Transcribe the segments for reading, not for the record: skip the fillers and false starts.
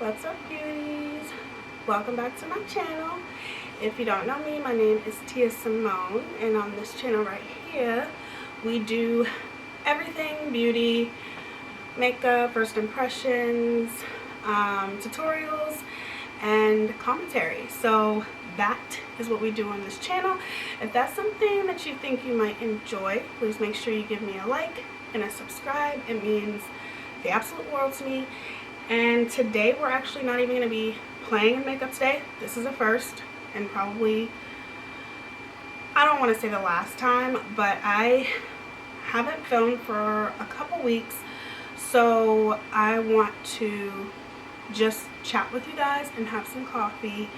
What's up, beauties? Welcome back to my channel. If you don't know me, my name is Tia Simone, and on this channel right here we do everything beauty, makeup, first impressions, tutorials, and commentary. So that is what we do on this channel. If that's something that you think you might enjoy, please make sure you give me a like and a subscribe. It means the absolute world to me. And today we're actually not even going to be playing in makeup today. This is a first, and probably, I don't want to say the last time, but I haven't filmed for a couple weeks, so I want to just chat with you guys and have some coffee.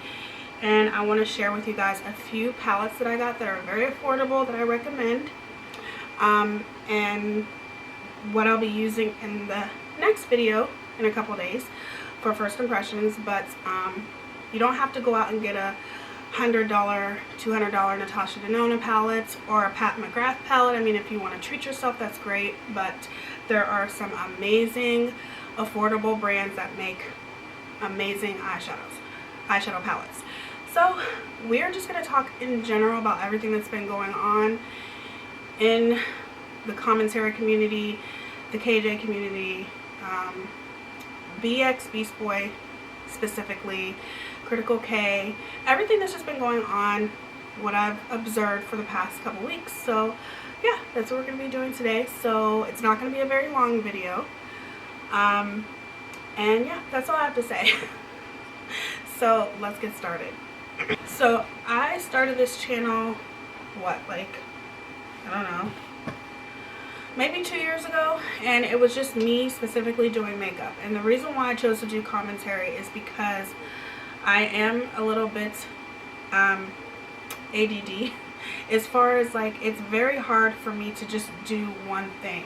And I want to share with you guys a few palettes that I got that are very affordable that I recommend, and what I'll be using in the next video in a couple days for first impressions. But you don't have to go out and get a $100, $200 Natasha Denona palette or a Pat McGrath palette. I mean, if you want to treat yourself, that's great, but there are some amazing affordable brands that make amazing eyeshadow palettes. So we're just going to talk in general about everything that's been going on in the commentary community, the KJ community, beastboy specifically, Critical K, everything that's just been going on, what I've observed for the past couple weeks. So yeah, that's what we're going to be doing today. So it's not going to be a very long video, and yeah, that's all I have to say. So let's get started. So I started this channel, what, like, I don't know, maybe 2 years ago, and it was just me specifically doing makeup. And the reason why I chose to do commentary is because I am a little bit ADD as far as, like, it's very hard for me to just do one thing.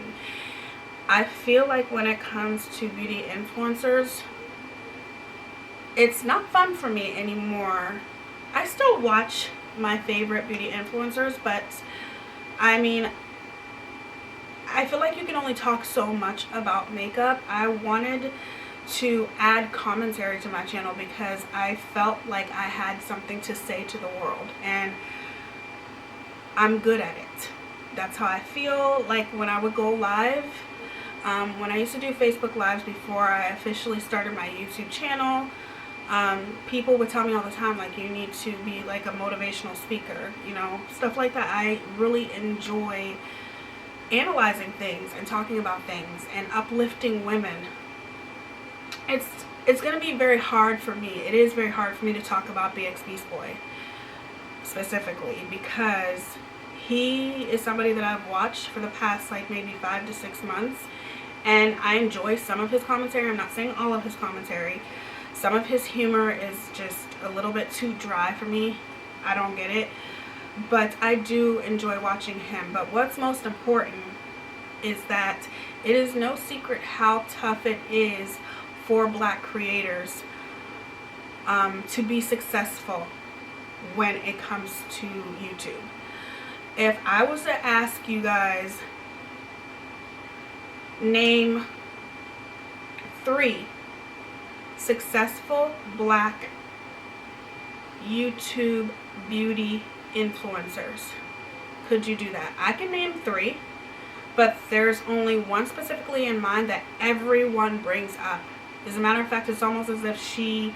I feel like when it comes to beauty influencers, it's not fun for me anymore. I still watch my favorite beauty influencers, but I mean, I feel like you can only talk so much about makeup. I wanted to add commentary to my channel because I felt like I had something to say to the world, and I'm good at it. That's how I feel. Like when I would go live, when I used to do Facebook Lives before I officially started my YouTube channel, people would tell me all the time, like, you need to be like a motivational speaker, you know, stuff like that. I really enjoy analyzing things and talking about things and uplifting women. It's going to be very hard for me. It is very hard for me to talk about beastboy specifically because he is somebody that I've watched for the past, like, maybe 5 to 6 months, and I enjoy some of his commentary. I'm not saying all of his commentary. Some of his humor is just a little bit too dry for me. I don't get it. But I do enjoy watching him. But what's most important is that it is no secret how tough it is for Black creators to be successful when it comes to YouTube. If I was to ask you guys, name 3 successful Black YouTube beauty influencers, could you do that? I can name 3, but there's only one specifically in mind that everyone brings up. As a matter of fact, it's almost as if she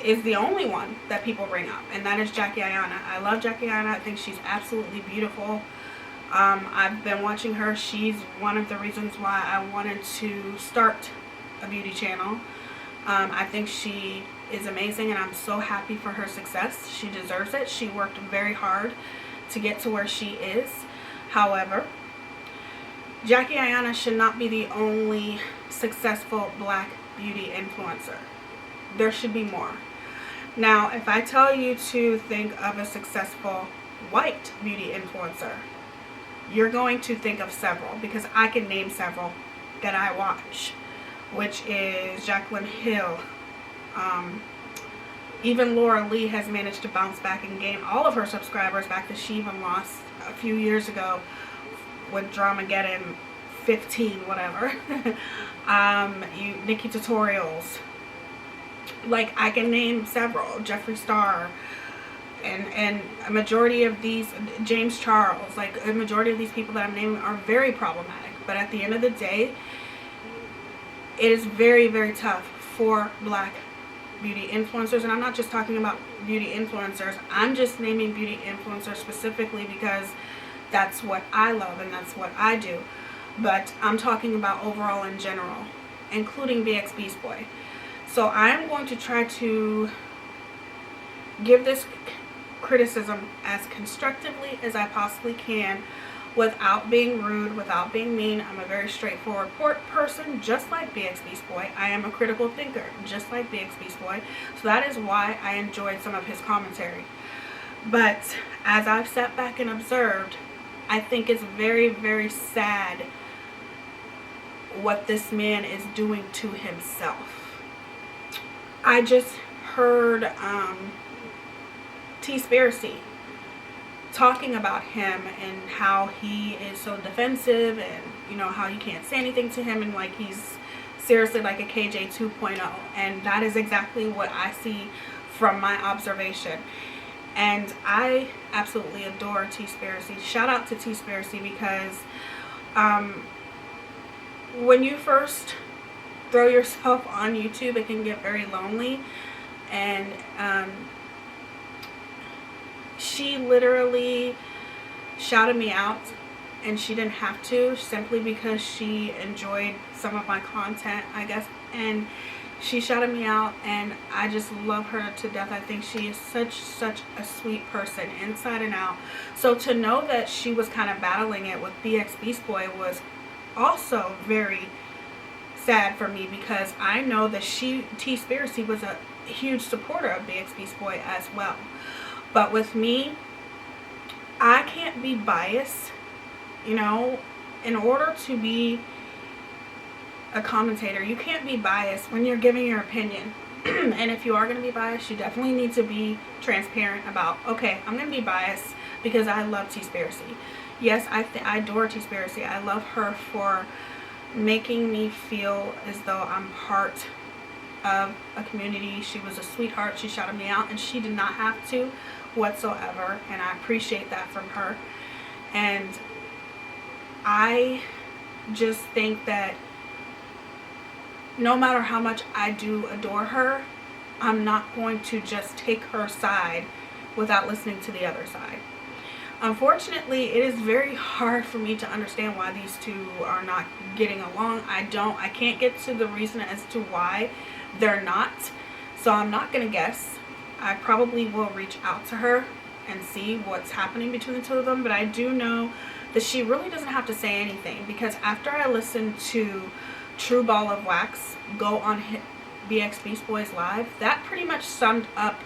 is the only one that people bring up, and that is Jackie Aina. I love Jackie Aina. I think she's absolutely beautiful. I've been watching her. She's one of the reasons why I wanted to start a beauty channel. I think she is amazing, and I'm so happy for her success. She deserves it. She worked very hard to get to where she is. However, Jackie Aina should not be the only successful Black beauty influencer. There should be more. Now, if I tell you to think of a successful white beauty influencer, you're going to think of several, because I can name several that I watch, which is Jaclyn Hill. Even Laura Lee has managed to bounce back and gain all of her subscribers back that she even lost a few years ago with Dramageddon 15, whatever. Nikki Tutorials, Like, I can name several, Jeffree Star, and a majority of these, James Charles, like a majority of these people that I'm naming are very problematic. But at the end of the day, it is very, very tough for black beauty influencers. And I'm not just talking about beauty influencers. I'm just naming beauty influencers specifically because that's what I love and that's what I do. But I'm talking about overall in general, including beastboy. So I'm going to try to give this criticism as constructively as I possibly can, without being rude, without being mean. I'm a very straightforward person, just like beastboy. I am a critical thinker, just like beastboy. So that is why I enjoyed some of his commentary. But as I've sat back and observed, I think it's very, very sad what this man is doing to himself. I just heard T-Spiracy talking about him and how he is so defensive, and you know how you can't say anything to him, and like he's seriously like a KJ 2.0, and that is exactly what I see from my observation. And I absolutely adore T-Spiracy. Shout out to T-Spiracy, because when you first throw yourself on YouTube, it can get very lonely. And she literally shouted me out, and she didn't have to, simply because she enjoyed some of my content, I guess. And she shouted me out, and I just love her to death. I think she is such a sweet person, inside and out. So to know that she was kind of battling it with beastboy was also very sad for me, because I know that T-Spiracy was a huge supporter of beastboy as well. But with me, I can't be biased. You know, in order to be a commentator, you can't be biased when you're giving your opinion. And if you are going to be biased, you definitely need to be transparent about, okay, I'm going to be biased because I love T-Spiracy. Yes, I adore T-Spiracy. I love her for making me feel as though I'm part of a community. She was a sweetheart. She shouted me out, and she did not have to whatsoever, and I appreciate that from her. And I just think that no matter how much I do adore her, I'm not going to just take her side without listening to the other side. Unfortunately, it is very hard for me to understand why these two are not getting along. I can't get to the reason as to why they're not. So I'm not going to guess. I probably will reach out to her and see what's happening between the two of them. But I do know that she really doesn't have to say anything, because after I listened to True Ball of Wax go on beastboy's live, that pretty much summed up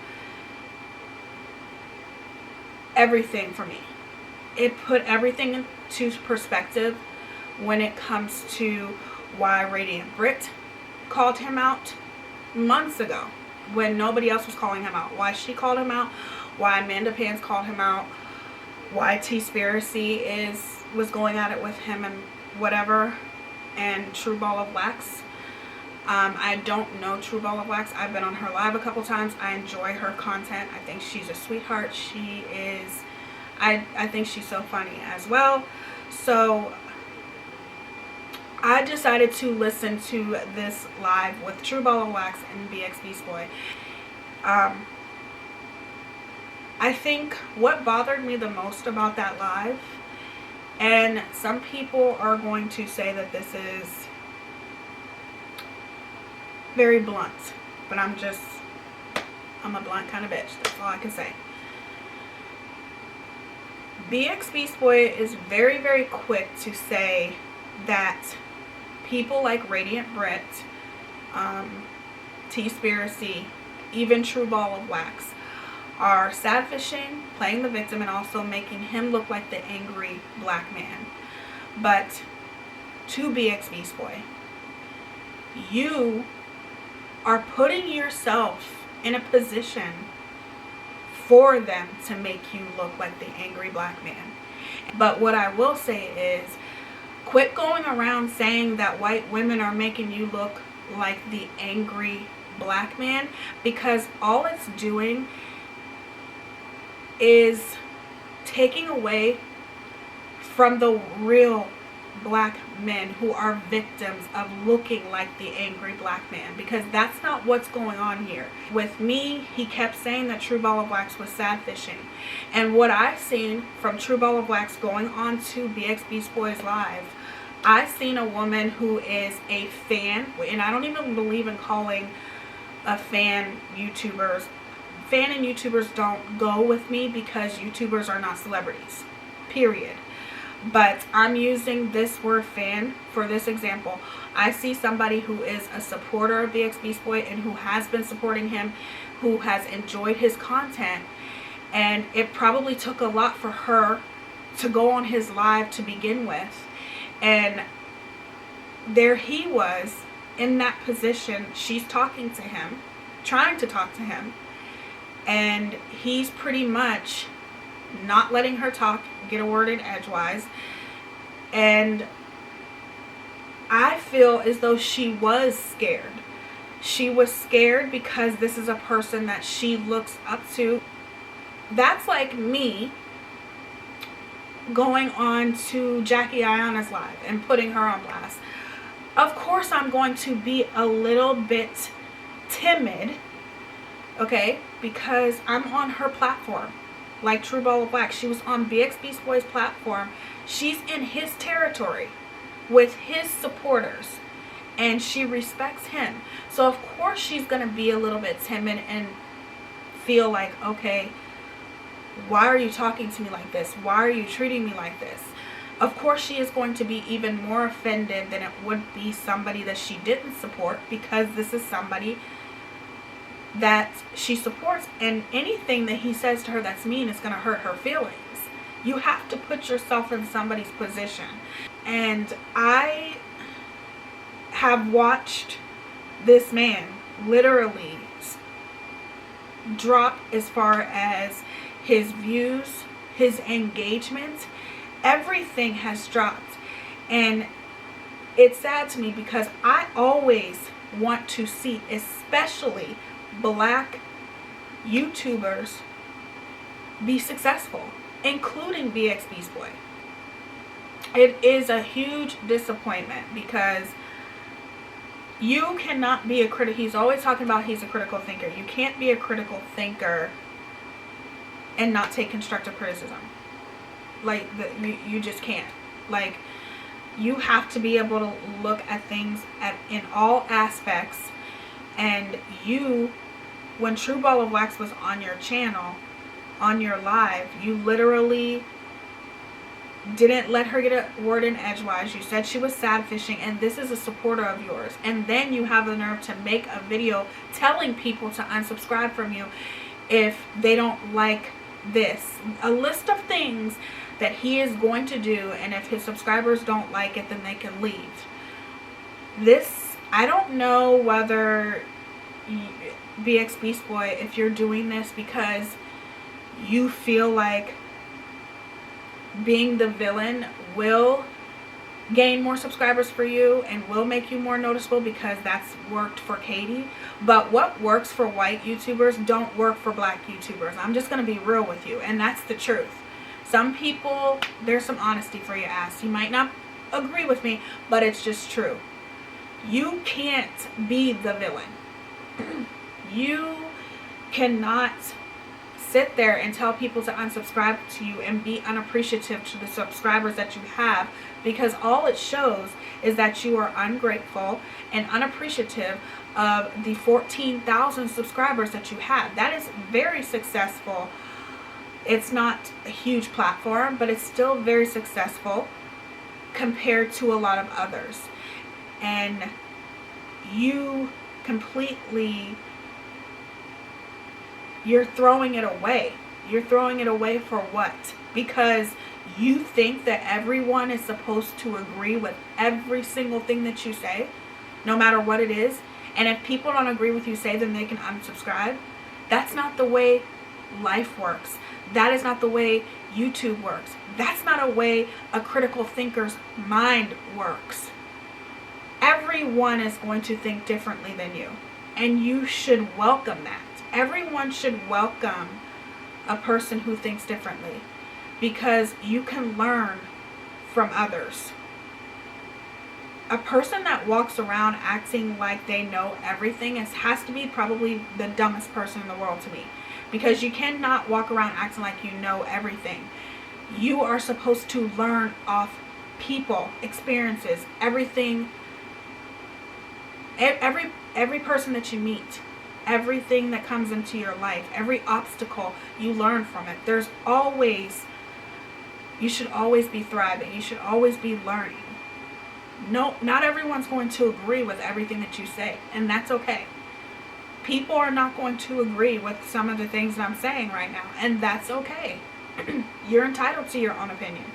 everything for me. It put everything into perspective when it comes to why Radiant Brit called him out months ago when nobody else was calling him out. Why she called him out, why Amanda Pans called him out, why T-Spiracy was going at it with him and whatever. And True Ball of Wax, I don't know True Ball of Wax. I've been on her live a couple times. I enjoy her content. I think she's a sweetheart. She is, I think she's so funny as well. So I decided to listen to this live with True Ball of Wax and beastboy. I think what bothered me the most about that live, and some people are going to say that this is very blunt, but I'm a blunt kind of bitch. That's all I can say. beastboy is very, very quick to say that people like Radiant Brit, T-Spiracy, even True Ball of Wax are sad-fishing, playing the victim, and also making him look like the angry black man. But to beastboy, you are putting yourself in a position for them to make you look like the angry black man. But what I will say is, quit going around saying that white women are making you look like the angry black man, because all it's doing is taking away from the real black men who are victims of looking like the angry black man, because that's not what's going on here. With me, he kept saying that True Ball of Wax was sad fishing, and what I've seen from True Ball of Wax going on to Beastboy's live, I've seen a woman who is a fan, and I don't even believe in calling a fan YouTubers. Fan and YouTubers don't go with me because YouTubers are not celebrities, period. But I'm using this word fan for this example. I see somebody who is a supporter of Beastboy and who has been supporting him, who has enjoyed his content, and it probably took a lot for her to go on his live to begin with. And there he was in that position. She's talking to him, trying to talk to him, and he's pretty much not letting her talk, get a word in edgewise. And I feel as though she was scared. She was scared because this is a person that she looks up to. That's like me going on to Jackie Ayana's live and putting her on blast. Of course I'm going to be a little bit timid, okay, because I'm on her platform. Like True Ball of Wax, she was on Beastboy's platform. She's in his territory with his supporters, and she respects him. So of course she's going to be a little bit timid and feel like, okay, why are you talking to me like this? Why are you treating me like this? Of course she is going to be even more offended than it would be somebody that she didn't support, because this is somebody that she supports, and anything that he says to her that's mean is going to hurt her feelings. You have to put yourself in somebody's position. And I have watched this man literally drop as far as his views, his engagement, everything has dropped. And it's sad to me because I always want to see, especially black YouTubers, be successful, including Beastboy. It is a huge disappointment because you cannot be a critic. He's always talking about he's a critical thinker. You can't be a critical thinker and not take constructive criticism. Like, you just can't. Like, you have to be able to look at things in all aspects. And you, when True Ball of Wax was on your channel, on your live, you literally didn't let her get a word in edgewise. You said she was sad fishing, and this is a supporter of yours. And then you have the nerve to make a video telling people to unsubscribe from you if they don't like this. A list of things that he is going to do, and if his subscribers don't like it, then they can leave. This, I don't know whether Beastboy, if you're doing this because you feel like being the villain will gain more subscribers for you and will make you more noticeable because that's worked for Katie. But what works for white YouTubers don't work for black YouTubers. I'm just going to be real with you, and that's the truth. Some people, there's some honesty for your ass. You might not agree with me, but it's just true. You can't be the villain. You cannot sit there and tell people to unsubscribe to you and be unappreciative to the subscribers that you have, because all it shows is that you are ungrateful and unappreciative of the 14,000 subscribers that you have. That is very successful. It's not a huge platform, but it's still very successful compared to a lot of others. And you completely, you're throwing it away. You're throwing it away for what? Because you think that everyone is supposed to agree with every single thing that you say, no matter what it is. And if people don't agree with you say, then they can unsubscribe. That's not the way life works. That is not the way YouTube works. That's not a way a critical thinker's mind works. Everyone is going to think differently than you. And you should welcome that. Everyone should welcome a person who thinks differently, because you can learn from others. A person that walks around acting like they know everything has to be probably the dumbest person in the world to me, because you cannot walk around acting like you know everything. You are supposed to learn off people, experiences, everything, every person that you meet, everything that comes into your life, every obstacle, you learn from it. You should always be thriving. You should always be learning. No, not everyone's going to agree with everything that you say, and that's okay. People are not going to agree with some of the things that I'm saying right now, and that's okay. You're entitled to your own opinion.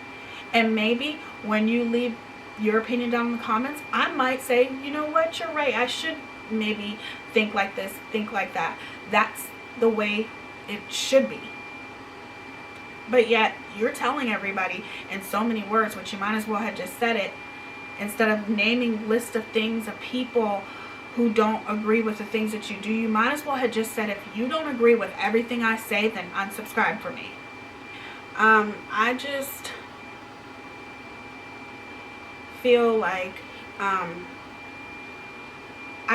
And maybe when you leave your opinion down in the comments, I might say, you know what, you're right. I should maybe think like this, think like that. That's the way it should be. But yet, you're telling everybody in so many words, which you might as well have just said it, instead of naming lists of things of people who don't agree with the things that you do. You might as well have just said, if you don't agree with everything I say, then unsubscribe for me. I just feel like I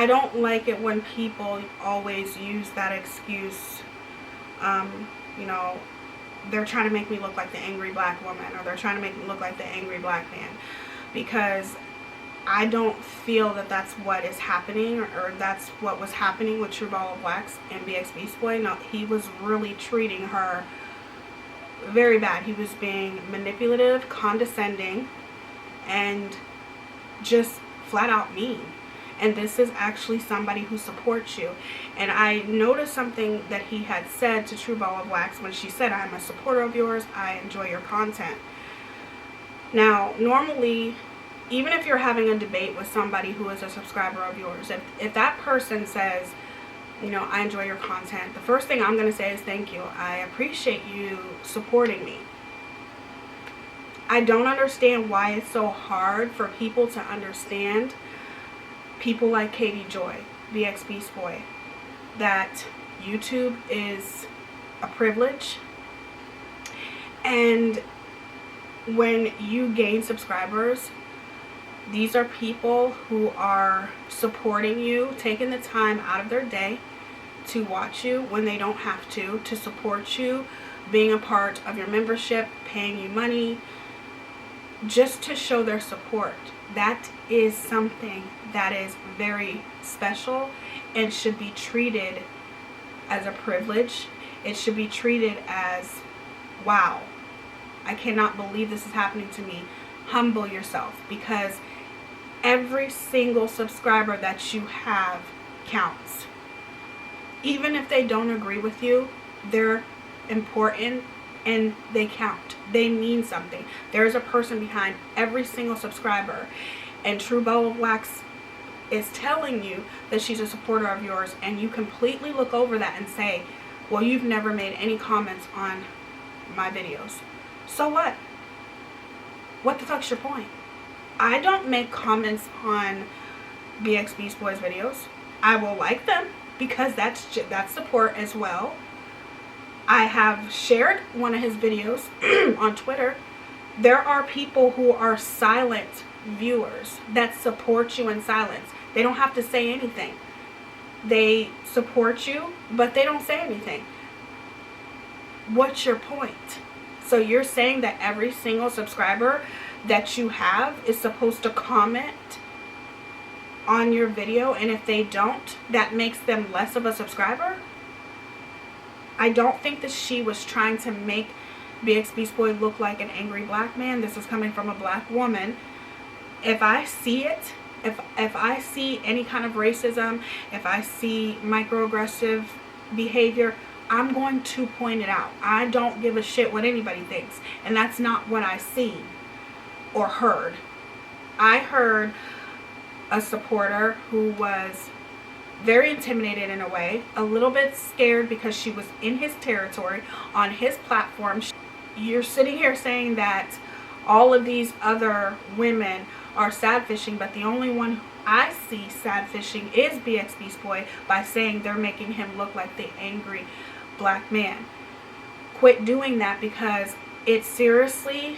don't like it when people always use that excuse. You know, they're trying to make me look like the angry black woman, or they're trying to make me look like the angry black man, because I don't feel that that's what is happening, or that's what was happening with True Ball of Wax and beastboy. No, he was really treating her very bad. He was being manipulative, condescending, and just flat out mean. And this is actually somebody who supports you. And I noticed something that he had said to True Ball of Wax when she said, I'm a supporter of yours, I enjoy your content. Now, normally, even if you're having a debate with somebody who is a subscriber of yours, if that person says, you know, I enjoy your content, the first thing I'm going to say is thank you. I appreciate you supporting me. I don't understand why it's so hard for people to understand, people like Katie Joy, BX Beastboy, that YouTube is a privilege, and when you gain subscribers, these are people who are supporting you, taking the time out of their day to watch you when they don't have to support you, being a part of your membership, paying you money, just to show their support. That is something that is very special and should be treated as a privilege. It should be treated as, wow, I cannot believe this is happening to me. Humble yourself, because every single subscriber that you have counts. Even if they don't agree with you, they're important and they count. They mean something. There's a person behind every single subscriber, and True Ball of Wax is telling you that she's a supporter of yours, and you completely look over that and say, well, you've never made any comments on my videos. So what? What the fuck's your point? I don't make comments on BX Beastboy's videos. I will like them because that's support as well. I have shared one of his videos on Twitter. There are people who are silent viewers that support you in silence. They don't have to say anything. They support you, but they don't say anything. What's your point? So you're saying that every single subscriber that you have is supposed to comment on your video, and if they don't, that makes them less of a subscriber? I don't think that she was trying to make BX Beastboy look like an angry black man. This is coming from a black woman. If I see it, if I see any kind of racism, if I see microaggressive behavior, I'm going to point it out. I don't give a shit what anybody thinks. And that's not what I seen or heard. I heard a supporter who was very intimidated in a way, a little bit scared because she was in his territory, on his platform. You're sitting here saying that all of these other women are sad fishing, but the only one I see sad fishing is BX Beast Boy by saying they're making him look like the angry black man. Quit doing that, because it seriously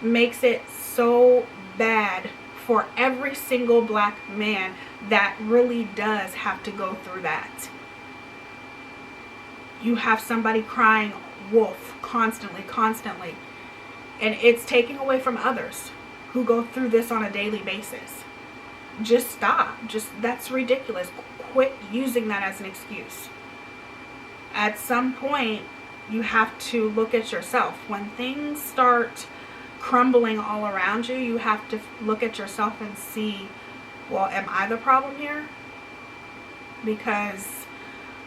makes it so bad for every single black man that really does have to go through that. You have somebody crying wolf constantly, and it's taking away from others who go through this on a daily basis. Just stop. That's ridiculous. Quit using that as an excuse. At some point, you have to look at yourself. When things start crumbling all around you, you have to look at yourself and see, well, am I the problem here? Because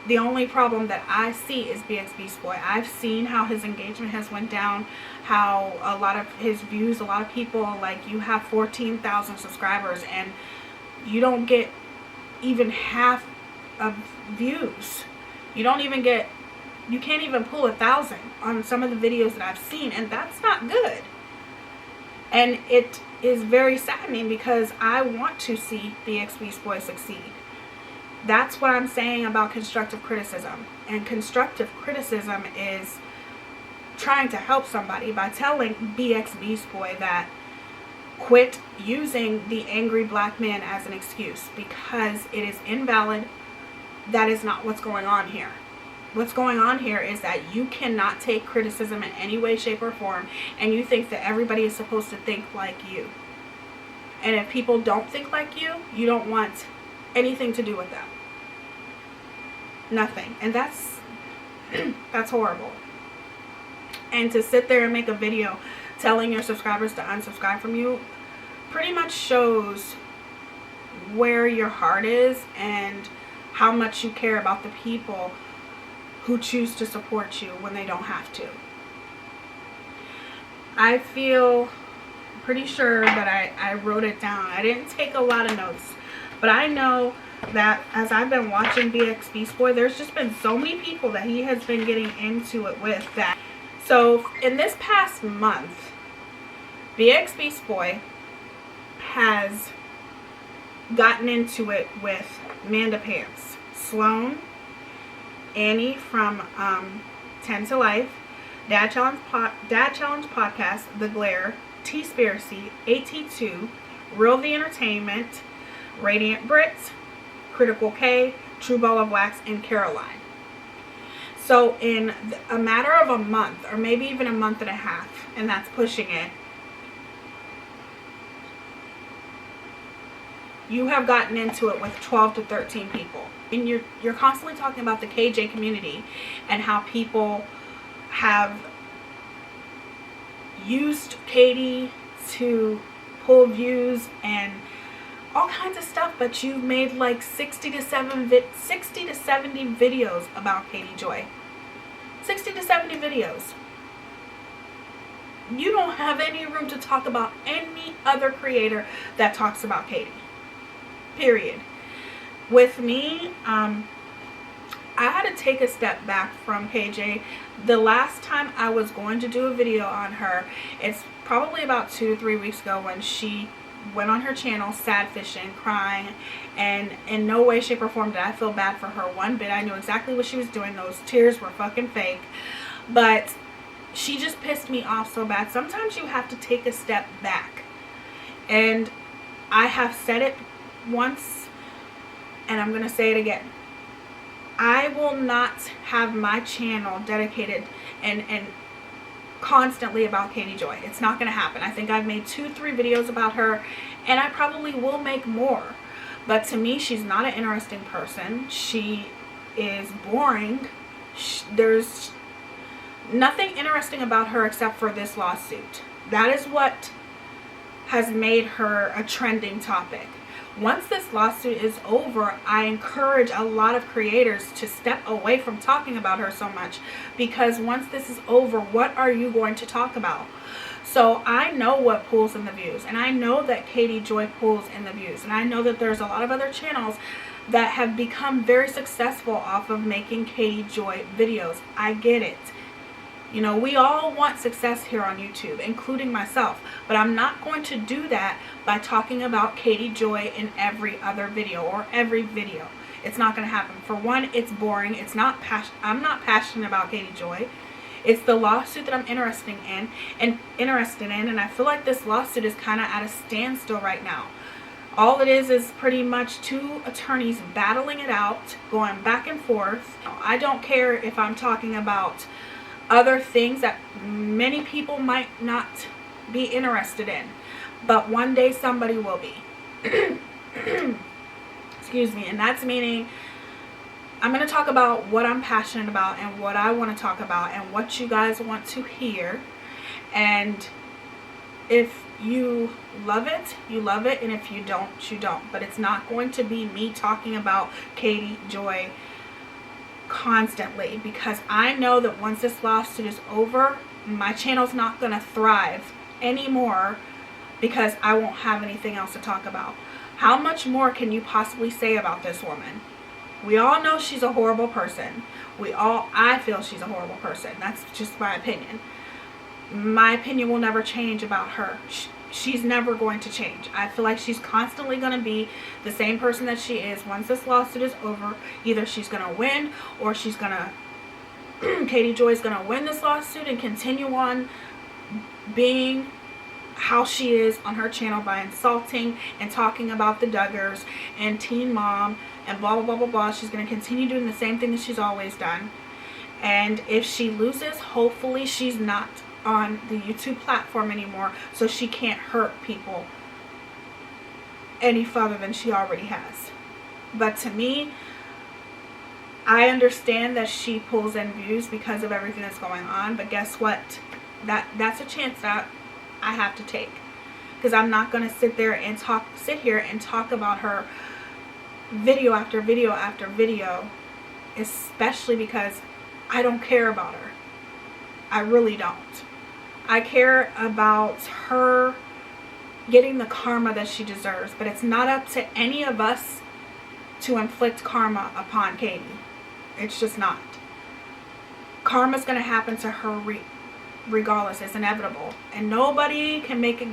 the only problem that I see is BX Beast Boy. I've seen how his engagement has went down, how a lot of his views, a lot of people, like, you have 14,000 subscribers and you don't get even half of views. You can't even pull 1,000 on some of the videos that I've seen, and that's not good. And it is very saddening, because I want to see BX Beast Boy succeed. That's what I'm saying about constructive criticism. And constructive criticism is trying to help somebody by telling BX Beast Boy that quit using the angry black man as an excuse, because it is invalid. That is not what's going on here. What's going on here is that you cannot take criticism in any way, shape, or form, and you think that everybody is supposed to think like you. And if people don't think like you, you don't want anything to do with them. Nothing. And that's horrible. And to sit there and make a video telling your subscribers to unsubscribe from you pretty much shows where your heart is and how much you care about the people who choose to support you when they don't have to. I feel pretty sure that I wrote it down. I didn't take a lot of notes, but I know that as I've been watching BX Beast Boy, there's just been so many people that he has been getting into it with that. So in this past month, BX Beast Boy has gotten into it with Manda Pants, Sloan, Annie from 10 to Life, Dad Challenge Podcast, The Glare, T-Spiracy, AT2, Real The Entertainment, Radiant Brits, Critical K, True Ball of Wax, and Caroline. So in a matter of a month, or maybe even a month and a half, and that's pushing it, you have gotten into it with 12 to 13 people. And you're constantly talking about the KJ community and how people have used Katie to pull views and all kinds of stuff, but you've made like 60 to 70 videos about Katie Joy. 60 to 70 videos. You don't have any room to talk about any other creator that talks about Katie. Period. With me, I had to take a step back from KJ. The last time I was going to do a video on her, it's probably about 2 to 3 weeks ago, when she went on her channel sad fishing, crying, and in no way, shape, or form did I feel bad for her one bit. I knew exactly what she was doing. Those tears were fucking fake. But she just pissed me off so bad. Sometimes you have to take a step back. And I have said it once, and I'm going to say it again. I will not have my channel dedicated and constantly about Katie Joy. It's not going to happen. I think I've made 2-3 videos about her, and I probably will make more. But to me, she's not an interesting person. She is boring. There's nothing interesting about her except for this lawsuit. That is what has made her a trending topic. Once this lawsuit is over, I encourage a lot of creators to step away from talking about her so much, because once this is over, what are you going to talk about? So I know what pulls in the views, and I know that Katie Joy pulls in the views, and I know that there's a lot of other channels that have become very successful off of making Katie Joy videos. I get it. You know, we all want success here on YouTube, including myself. But I'm not going to do that by talking about Katie Joy in every other video or every video. It's not going to happen. For one, it's boring. I'm not passionate about Katie Joy. It's the lawsuit that I'm interested in, and I feel like this lawsuit is kind of at a standstill right now. All it is pretty much two attorneys battling it out, going back and forth. I don't care if I'm talking about other things that many people might not be interested in, but one day somebody will be. Excuse me. And that's meaning I'm going to talk about what I'm passionate about and what I want to talk about and what you guys want to hear. And if you love it, you love it, and if you don't, you don't. But it's not going to be me talking about Katie Joy constantly, because I know that once this lawsuit is over, my channel's not going to thrive anymore because I won't have anything else to talk about. How much more can you possibly say about this woman? We all know she's a horrible person. I feel she's a horrible person. That's just my opinion. My opinion will never change about her. She's never going to change. I feel like she's constantly going to be the same person that she is. Once this lawsuit is over, either she's going to win or she's going to Katie Joy's going to win this lawsuit and continue on being how she is on her channel by insulting and talking about the Duggars and Teen Mom and blah blah blah blah blah. She's going to continue doing the same thing that she's always done. And if she loses, hopefully she's not on the YouTube platform anymore, so she can't hurt people any further than she already has. But to me, I understand that she pulls in views because of everything that's going on, but guess what? That's a chance that I have to take, because I'm not going to sit here and talk about her video after video after video, especially because I don't care about her. I really don't. I care about her getting the karma that she deserves, but it's not up to any of us to inflict karma upon Katie. It's just not. Karma's going to happen to her regardless. It's inevitable, and nobody can make it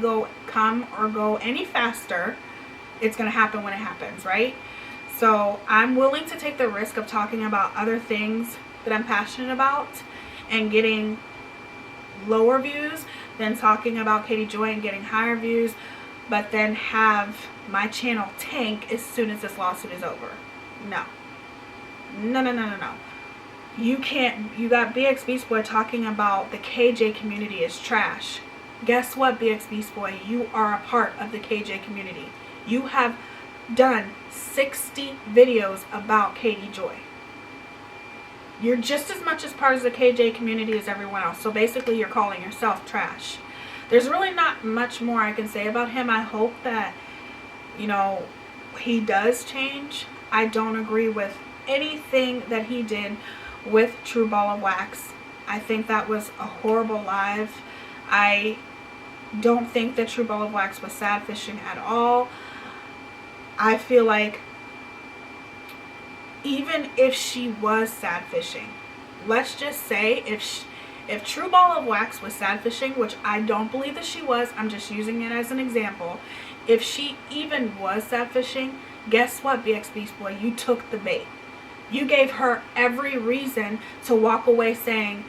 come or go any faster. It's going to happen when it happens, right? So I'm willing to take the risk of talking about other things that I'm passionate about and getting lower views than talking about Katie Joy and getting higher views, but then have my channel tank as soon as this lawsuit is over. No. You can't. You got BX Beastboy talking about the KJ community is trash. Guess what, BX Beastboy? You are a part of the KJ community. You have done 60 videos about Katie Joy. You're just as much as part of the KJ community as everyone else. So basically you're calling yourself trash. There's really not much more I can say about him. I hope that, you know, he does change. I don't agree with anything that he did with True Ball of Wax. I think that was a horrible live. I don't think that True Ball of Wax was sad fishing at all. I feel like even if she was sad fishing, let's just say if True Ball of Wax was sad fishing, which I don't believe that she was, I'm just using it as an example. If she even was sad fishing, guess what, BX Beastboy? You took the bait. You gave her every reason to walk away saying,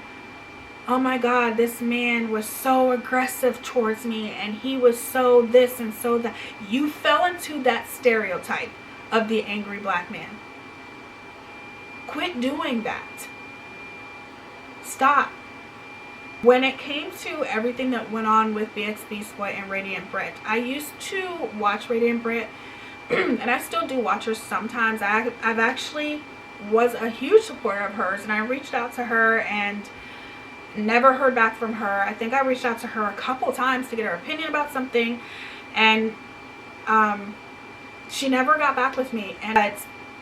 oh my God, this man was so aggressive towards me and he was so this and so that. You fell into that stereotype of the angry black man. Quit doing that. Stop. When it came to everything that went on with BX Beastboy and Radiant Brit, I used to watch Radiant Brit and I still do watch her sometimes. I've actually was a huge supporter of hers, and I reached out to her and never heard back from her. I think I reached out to her a couple times to get her opinion about something, and she never got back with me. And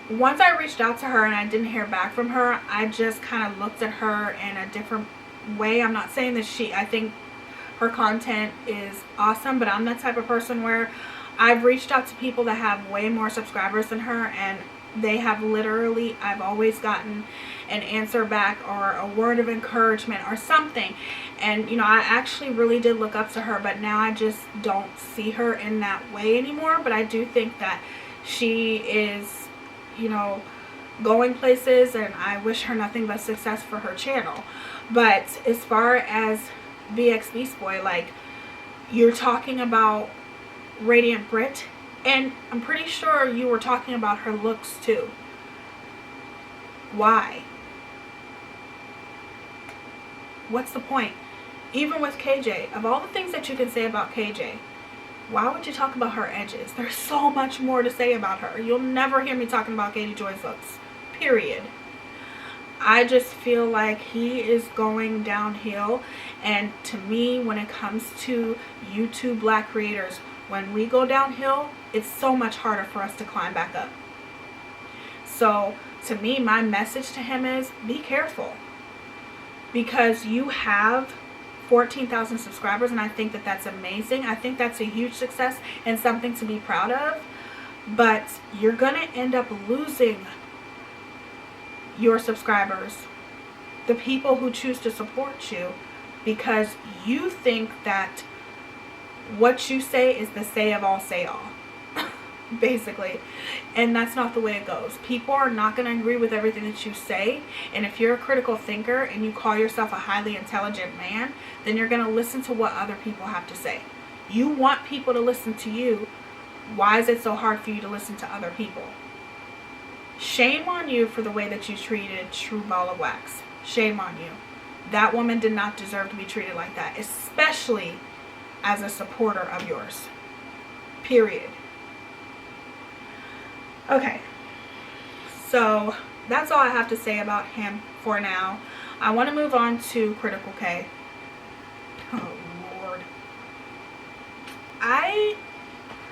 once I reached out to her and I didn't hear back from her, I just kind of looked at her in a different way. I'm not saying that I think her content is awesome, but I'm the type of person where I've reached out to people that have way more subscribers than her, and they have literally, I've always gotten an answer back or a word of encouragement or something. And you know, I actually really did look up to her, but now I just don't see her in that way anymore. But I do think that she is, you know, going places, and I wish her nothing but success for her channel. But as far as beastboy, like, you're talking about Radiant Brit, and I'm pretty sure you were talking about her looks too. Why? What's the point? Even with KJ, of all the things that you can say about KJ, why would you talk about her edges? There's so much more to say about her. You'll never hear me talking about Katie Joy's looks. Period. I just feel like he is going downhill. And to me, when it comes to YouTube Black creators, when we go downhill, it's so much harder for us to climb back up. So to me, my message to him is be careful. Because you have 14,000 subscribers, and I think that that's amazing. I think that's a huge success and something to be proud of. But you're going to end up losing your subscribers, the people who choose to support you, because you think that what you say is the say of all say all. Basically. And that's not the way it goes. People are not going to agree with everything that you say. And if you're a critical thinker and you call yourself a highly intelligent man, then you're going to listen to what other people have to say. You want people to listen to you. Why is it so hard for you to listen to other people? Shame on you for the way that you treated True Ball of Wax. Shame on you. That woman did not deserve to be treated like that, especially as a supporter of yours. Period. Okay, so that's all I have to say about him for now. I want to move on to Critical K. Oh, Lord. I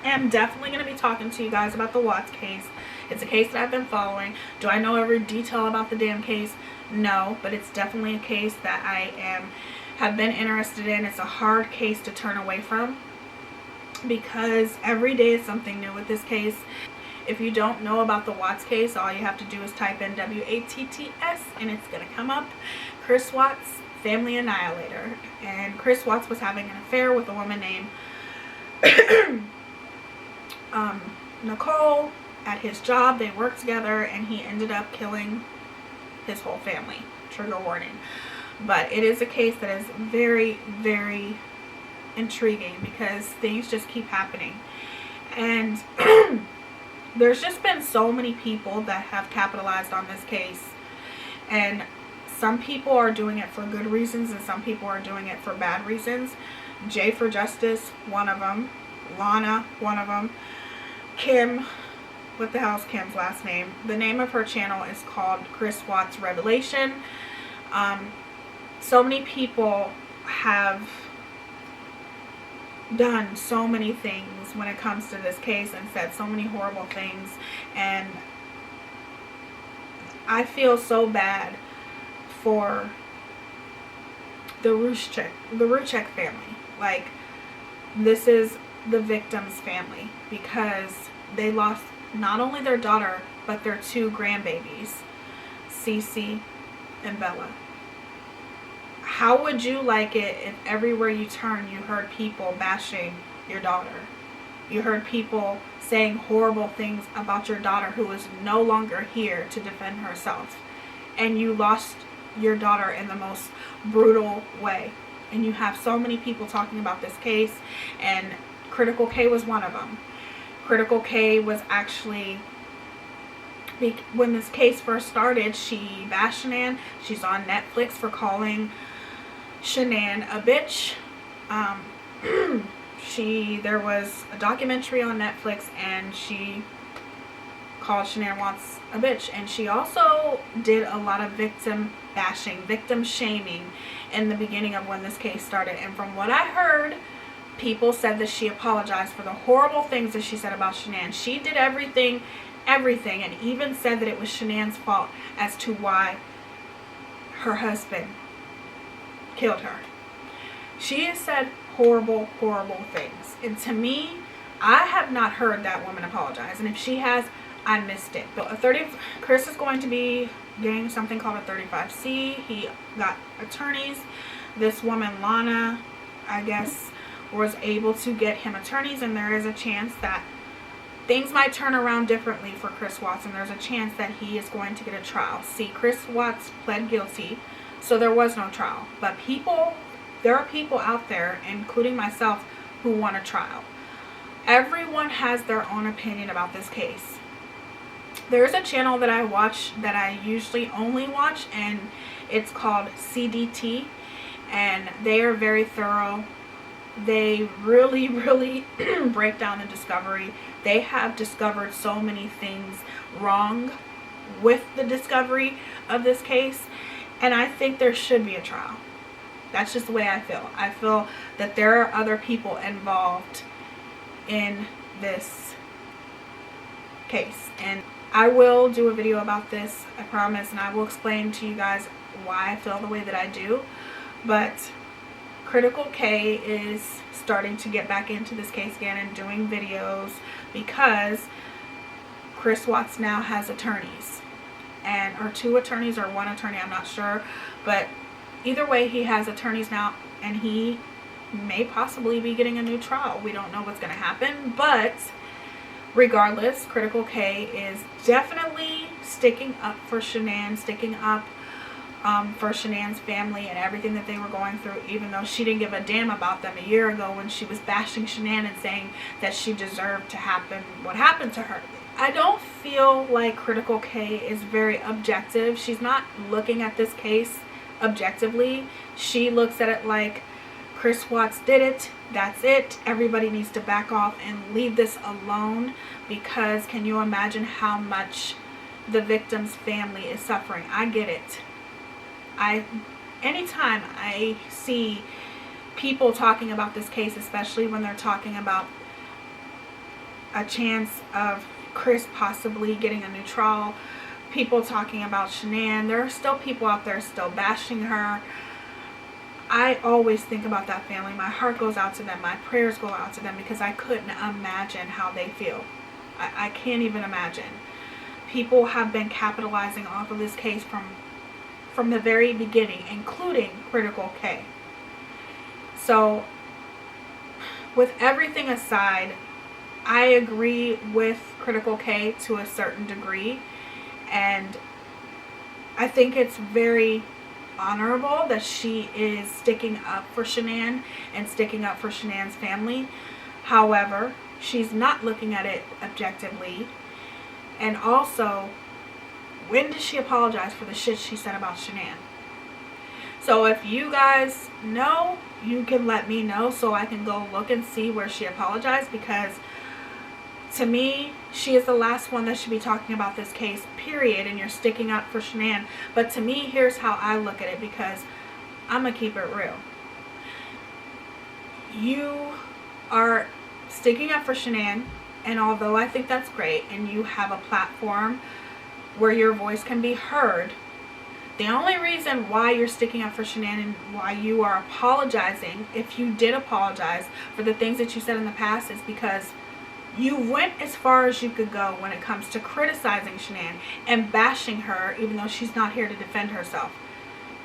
am definitely going to be talking to you guys about the Watts case. It's a case that I've been following. Do I know every detail about the damn case? No, but it's definitely a case that I have been interested in. It's a hard case to turn away from because every day is something new with this case. If you don't know about the Watts case, all you have to do is type in WATTS and it's going to come up. Chris Watts, Family Annihilator. And Chris Watts was having an affair with a woman named Nicole at his job. They worked together and he ended up killing his whole family. Trigger warning. But it is a case that is very, very intriguing because things just keep happening. And there's just been so many people that have capitalized on this case, and some people are doing it for good reasons and some people are doing it for bad reasons. Jay for Justice, one of them. Lana, one of them. Kim, what the hell is Kim's last name? The name of her channel is called Chris Watts Revelation. So many people have done so many things when it comes to this case and said so many horrible things, and I feel so bad for the Ruchek family. Like, this is the victim's family because they lost not only their daughter but their two grandbabies, Cece and Bella. How would you like it if everywhere you turn you heard people bashing your daughter? You heard people saying horrible things about your daughter who is no longer here to defend herself. And you lost your daughter in the most brutal way. And you have so many people talking about this case, and Critical K was one of them. Critical K was actually, when this case first started, she bashed Shanann. She's on Netflix for calling Shanann a bitch. There was a documentary on Netflix and she called Shanann Watts a bitch, and she also did a lot of victim bashing, victim shaming in the beginning of when this case started. And from what I heard, people said that she apologized for the horrible things that she said about Shanann. She did everything, and even said that it was Shanann's fault as to why her husband killed her. She has said horrible, horrible things. And to me, I have not heard that woman apologize. And if she has, I missed it. But Chris is going to be getting something called a 35C. He got attorneys. This woman, Lana, I guess, was able to get him attorneys, and there is a chance that things might turn around differently for Chris Watts, and there's a chance that he is going to get a trial. See, Chris Watts pled guilty, so there was no trial. But there are people out there, including myself, who want a trial. Everyone has their own opinion about this case. There's a channel that I watch that I usually only watch, and it's called CDT, and they are very thorough. They really, really break down the discovery. They have discovered so many things wrong with the discovery of this case, and I think there should be a trial. That's just the way I feel. I feel that there are other people involved in this case, and I will do a video about this, I promise, and I will explain to you guys why I feel the way that I do. But Critical K is starting to get back into this case again and doing videos because Chris Watts now has attorneys, or 2 attorneys or 1 attorney, I'm not sure, but either way he has attorneys now, and he may possibly be getting a new trial. We don't know what's going to happen, but regardless, Critical K is definitely sticking up for Shanann, sticking up for Shanann's family and everything that they were going through, even though she didn't give a damn about them a year ago when she was bashing Shanann and saying that she deserved to happen what happened to her. I don't feel like Critical K is very objective. She's not looking at this case objectively. She looks at it like Chris Watts did it, that's it, everybody needs to back off and leave this alone, because can you imagine how much the victim's family is suffering? I get it. Anytime I see people talking about this case, especially when they're talking about a chance of Chris possibly getting a new trial, people talking about Shanann, there are still people out there still bashing her. I always think about that family. My heart goes out to them. My prayers go out to them, because I couldn't imagine how they feel. I can't even imagine. People have been capitalizing off of this case from the very beginning, including Critical K. So, with everything aside, I agree with Critical K to a certain degree, and I think it's very honorable that she is sticking up for Shanann and sticking up for Shanann's family. However, she's not looking at it objectively. And also, when did she apologize for the shit she said about Shanann? So if you guys know, you can let me know so I can go look and see where she apologized, because to me, she is the last one that should be talking about this case, period, and you're sticking up for Shanann. But to me, here's how I look at it, because I'm going to keep it real. You are sticking up for Shanann, and although I think that's great, and you have a platform where your voice can be heard, the only reason why you're sticking up for Shanann and why you are apologizing, if you did apologize for the things that you said in the past, is because you went as far as you could go when it comes to criticizing Shanann and bashing her, even though she's not here to defend herself.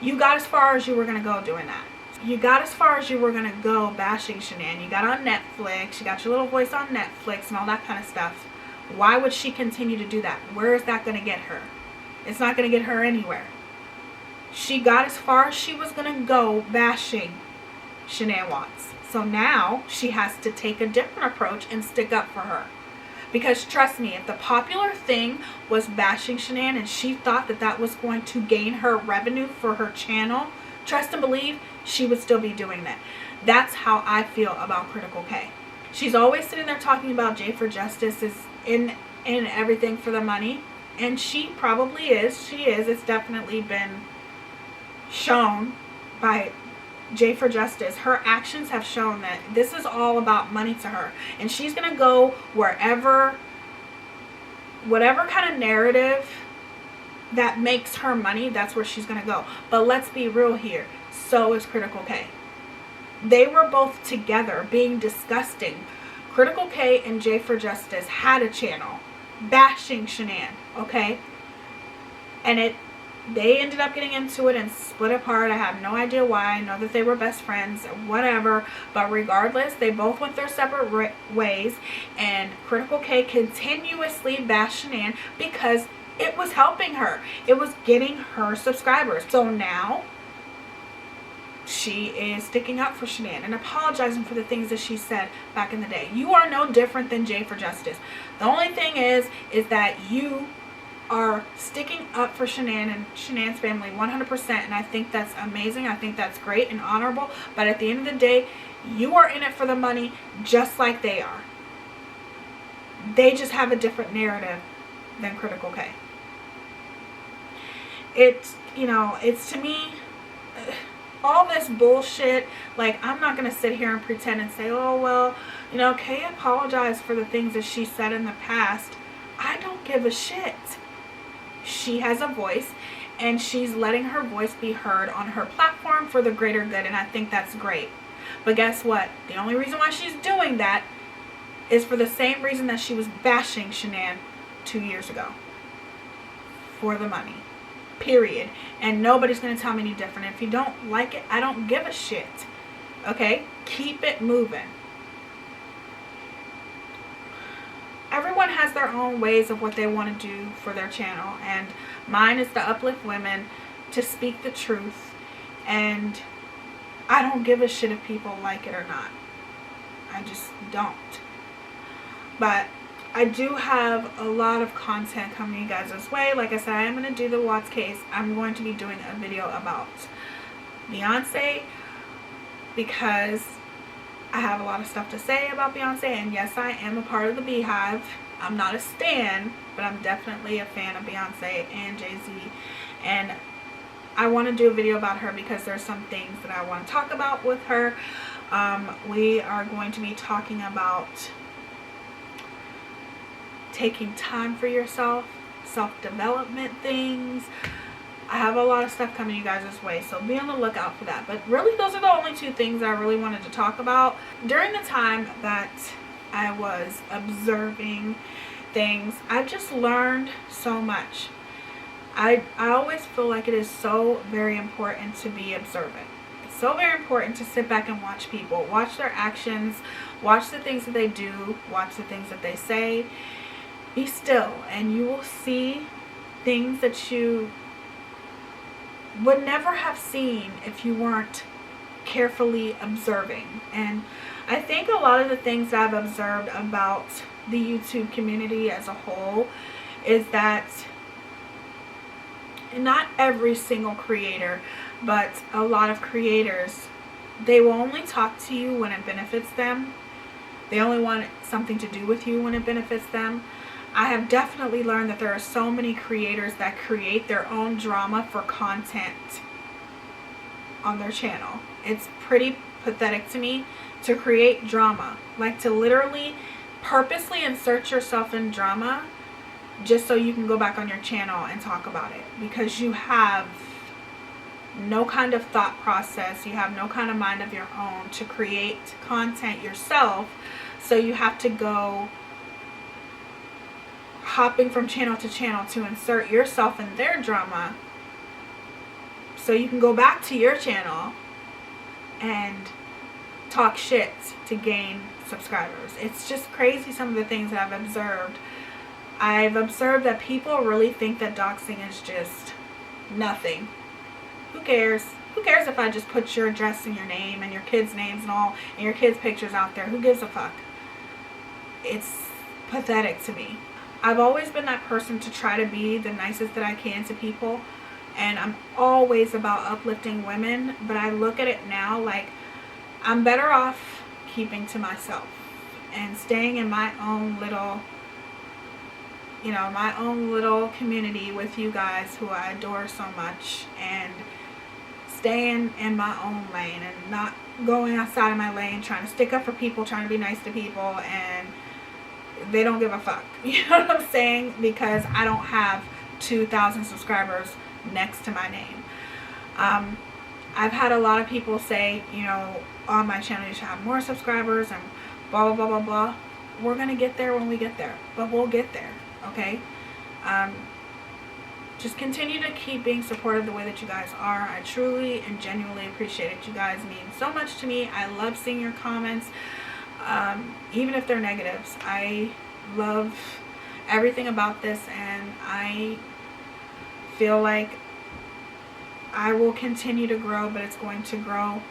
You got as far as you were going to go doing that. You got as far as you were going to go bashing Shanann. You got on Netflix, you got your little voice on Netflix and all that kind of stuff. Why would she continue to do that? Where is that going to get her? It's not going to get her anywhere. She got as far as she was going to go bashing Shanann Watts. So now she has to take a different approach and stick up for her. Because trust me, if the popular thing was bashing Shanann and she thought that that was going to gain her revenue for her channel, trust and believe, she would still be doing that. That's how I feel about Critical K. She's always sitting there talking about J for Justice is in everything for the money. And she probably is. She is. It's definitely been shown by J for Justice. Her actions have shown that this is all about money to her, and she's gonna go wherever, whatever kind of narrative that makes her money, that's where she's gonna go. But let's be real here, so is Critical K. They were both together being disgusting. Critical K and J for Justice had a channel. bashing Shanann, okay? And they ended up getting into it and split apart. I have no idea why. I know that they were best friends, whatever. But regardless, they both went their separate ways. And Critical K continuously bashed Shanann because it was helping her. It was getting her subscribers. So now she is sticking up for Shanann and apologizing for the things that she said back in the day. You are no different than Jay for Justice. The only thing is that you are sticking up for Shanann and Shanann's family 100%, and I think that's amazing. I think that's great and honorable. But at the end of the day, you are in it for the money just like they are. They just have a different narrative than Critical K. It's to me, all this bullshit, like, I'm not going to sit here and pretend and say, oh, well, Kay apologized for the things that she said in the past. I don't give a shit. She has a voice, and she's letting her voice be heard on her platform for the greater good, and I think that's great. But guess what? The only reason why she's doing that is for the same reason that she was bashing Shanann 2 years ago. For the money. Period. And nobody's going to tell me any different. If you don't like it, I don't give a shit. Okay? Keep it moving. Everyone has their own ways of what they want to do for their channel. And mine is to uplift women, to speak the truth. And I don't give a shit if people like it or not. I just don't. But I do have a lot of content coming you guys' way. Like I said, I am going to do the Watts case. I'm going to be doing a video about Beyonce because I have a lot of stuff to say about Beyonce. And yes, I am a part of the Beehive. I'm not a stan, but I'm definitely a fan of Beyonce and Jay-Z. And I want to do a video about her because there's some things that I want to talk about with her. We are going to be talking about taking time for yourself, self-development things. I have a lot of stuff coming you guys' way, so be on the lookout for that. But really, those are the only two things I really wanted to talk about. During the time that I was observing things, I just learned so much. I always feel like it is so very important to be observant. It's so very important to sit back and watch people, watch their actions, watch the things that they do, watch the things that they say. Be still, and you will see things that you would never have seen if you weren't carefully observing. And I think a lot of the things I've observed about the YouTube community as a whole is that not every single creator, but a lot of creators, they will only talk to you when it benefits them. They only want something to do with you when it benefits them. I have definitely learned that there are so many creators that create their own drama for content on their channel. It's pretty pathetic to me to create drama. Like to literally purposely insert yourself in drama just so you can go back on your channel and talk about it. Because you have no kind of thought process. You have no kind of mind of your own to create content yourself. So you have to go hopping from channel to channel to insert yourself in their drama so you can go back to your channel and talk shit to gain subscribers. It's just crazy, some of the things that I've observed. I've observed that people really think that doxing is just nothing. Who cares? Who cares if I just put your address and your name and your kids' names and all and your kids' pictures out there? Who gives a fuck? It's pathetic to me. I've always been that person to try to be the nicest that I can to people, and I'm always about uplifting women, but I look at it now like I'm better off keeping to myself and staying in my own little, my own little community with you guys who I adore so much, and staying in my own lane and not going outside of my lane trying to stick up for people, trying to be nice to people, and they don't give a fuck. You know what I'm saying? Because I don't have 2,000 subscribers next to my name. I've had a lot of people say, on my channel you should have more subscribers and blah, blah, blah, blah, blah. We're going to get there when we get there. But we'll get there. okay? Just continue to keep being supportive the way that you guys are. I truly and genuinely appreciate it. You guys mean so much to me. I love seeing your comments, even if they're negatives. I love everything about this, and I feel like I will continue to grow, but it's going to grow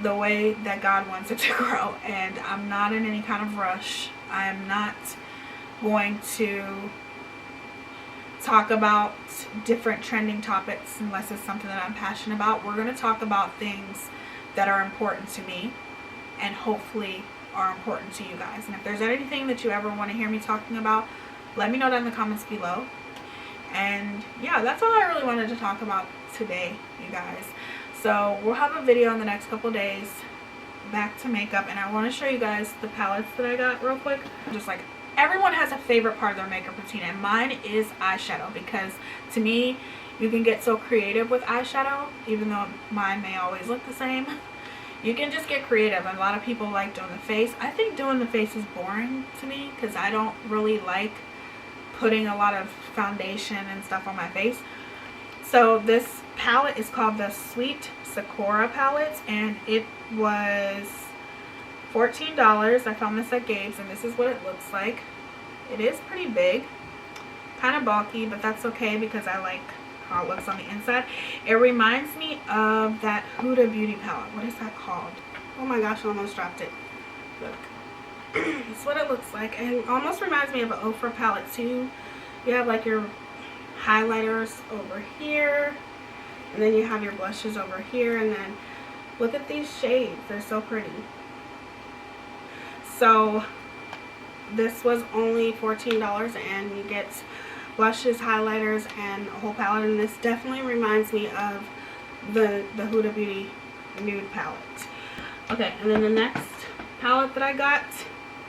the way that God wants it to grow, and I'm not in any kind of rush. I am not going to talk about different trending topics unless it's something that I'm passionate about. We're going to talk about things that are important to me and hopefully are important to you guys. And if there's anything that you ever want to hear me talking about, let me know down in the comments below. And yeah, that's all I really wanted to talk about today, you guys. So we'll have a video in the next couple days back to makeup, and I want to show you guys the palettes that I got real quick. Just like, everyone has a favorite part of their makeup routine, and mine is eyeshadow, because to me, you can get so creative with eyeshadow, even though mine may always look the same. You can just get creative, and a lot of people like doing the face. I think doing the face is boring to me because I don't really like putting a lot of foundation and stuff on my face. So this palette is called the Sweet Sakura palette, and it was $14. I found this at Gabe's, and this is what it looks like. It is pretty big, kind of bulky, but that's okay because I like how it looks on the inside. It reminds me of that Huda Beauty palette. What is that called? Oh my gosh, I almost dropped it. Look. It's what it looks like. And it almost reminds me of an Ofra palette too. You have like your highlighters over here, and then you have your blushes over here, and then look at these shades. They're so pretty. So this was only $14, and you get blushes, highlighters, and a whole palette. And this definitely reminds me of the Huda Beauty nude palette. Okay, and then the next palette that I got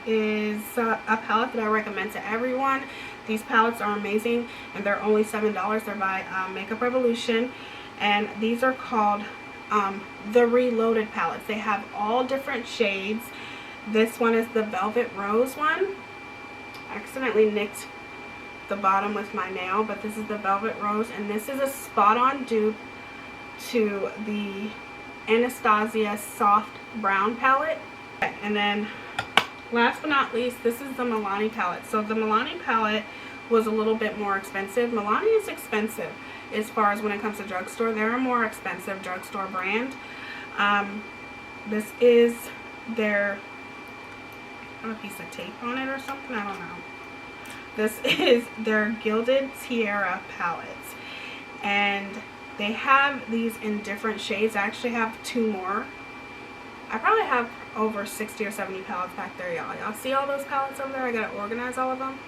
is a palette that I recommend to everyone. These palettes are amazing, and they're only $7. They're by Makeup Revolution, and these are called the Reloaded palettes. They have all different shades. This one is the Velvet Rose one. I accidentally nicked the bottom with my nail, but this is the Velvet Rose, and this is a spot-on dupe to the Anastasia Soft Brown palette. And then last but not least, this is the Milani palette. So the Milani palette was a little bit more expensive. Milani is expensive as far as when it comes to drugstore. They're a more expensive drugstore brand. This is their, a piece of tape on it or something, I don't know. This is their Gilded Tiara palette, and they have these in different shades. I actually have 2 more. I probably have over 60 or 70 palettes back there, y'all. Y'all see all those palettes over there? I gotta organize all of them.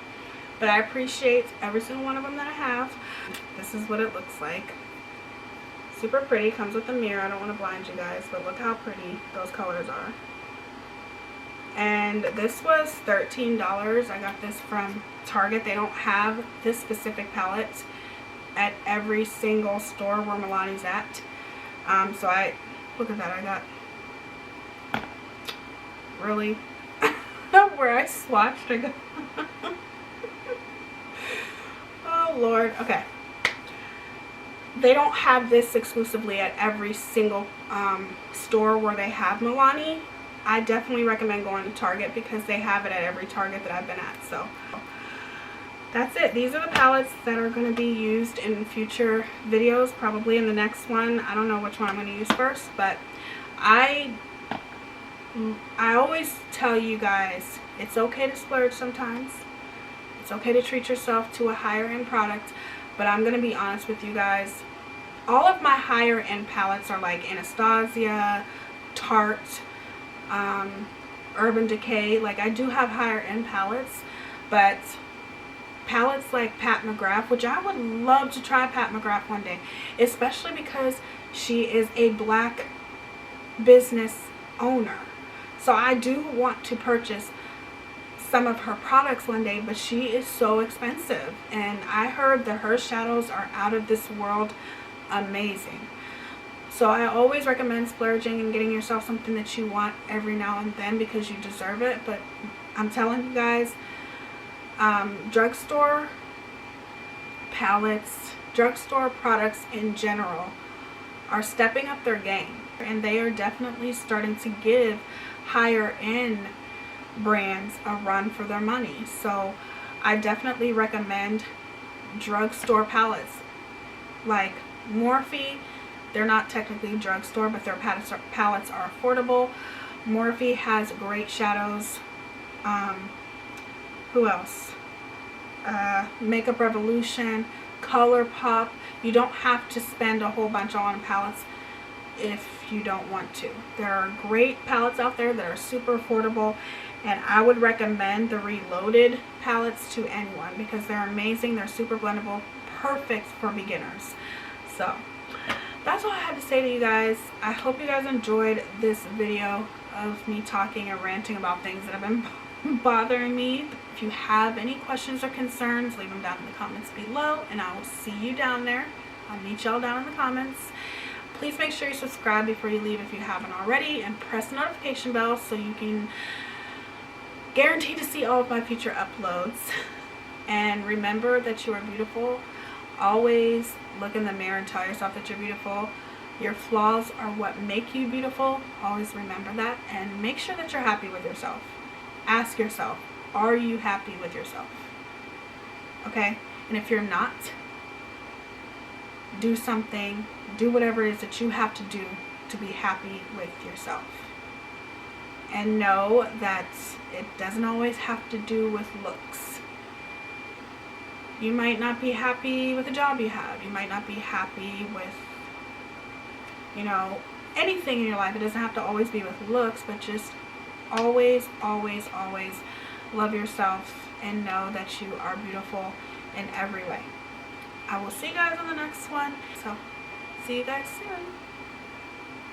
But I appreciate every single one of them that I have. This is what it looks like. Super pretty. Comes with a mirror. I don't want to blind you guys, but look how pretty those colors are. And this was $13. I got this from Target. They don't have this specific palette at every single store where Milani's at. So look at that. I got really where I swatched. I got oh Lord. Okay. They don't have this exclusively at every single store where they have Milani. I definitely recommend going to Target because they have it at every Target that I've been at. So that's it. These are the palettes that are going to be used in future videos, probably in the next one. I don't know which one I'm going to use first, but I always tell you guys, it's okay to splurge sometimes. It's okay to treat yourself to a higher end product, but I'm going to be honest with you guys. All of my higher end palettes are like Anastasia, Tarte, Urban Decay. Like, I do have higher end palettes, but palettes like Pat McGrath, which I would love to try Pat McGrath one day, especially because she is a black business owner. So I do want to purchase some of her products one day, but she is so expensive, and I heard that her shadows are out of this world amazing. So I always recommend splurging and getting yourself something that you want every now and then because you deserve it. But I'm telling you guys, Drugstore palettes, drugstore products in general are stepping up their game, and they are definitely starting to give higher end brands a run for their money. So I definitely recommend drugstore palettes like Morphe. They're not technically drugstore, but their palettes are affordable. Morphe has great shadows. Who else? Makeup Revolution, ColourPop. You don't have to spend a whole bunch on palettes if you don't want to. There are great palettes out there that are super affordable, and I would recommend the Reloaded palettes to anyone because they're amazing. They're super blendable, perfect for beginners. So that's all I had to say to you guys. I hope you guys enjoyed this video of me talking and ranting about things that have been bothering me. If you have any questions or concerns, leave them down in the comments below, and I will see you down there. I'll meet y'all down in the comments. Please make sure you subscribe before you leave if you haven't already, and press the notification bell so you can guarantee to see all of my future uploads. And remember that you are beautiful. Always look in the mirror and tell yourself that you're beautiful. Your flaws are what make you beautiful. Always remember that, and make sure that you're happy with yourself. Ask yourself, are you happy with yourself? Okay? And if you're not, do something, do whatever it is that you have to do to be happy with yourself. And know that it doesn't always have to do with looks. You might not be happy with the job you have. You might not be happy with, you know, anything in your life. It doesn't have to always be with looks, but just always, always, always love yourself and know that you are beautiful in every way. I will see you guys on the next one. So, see you guys soon.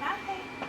Bye.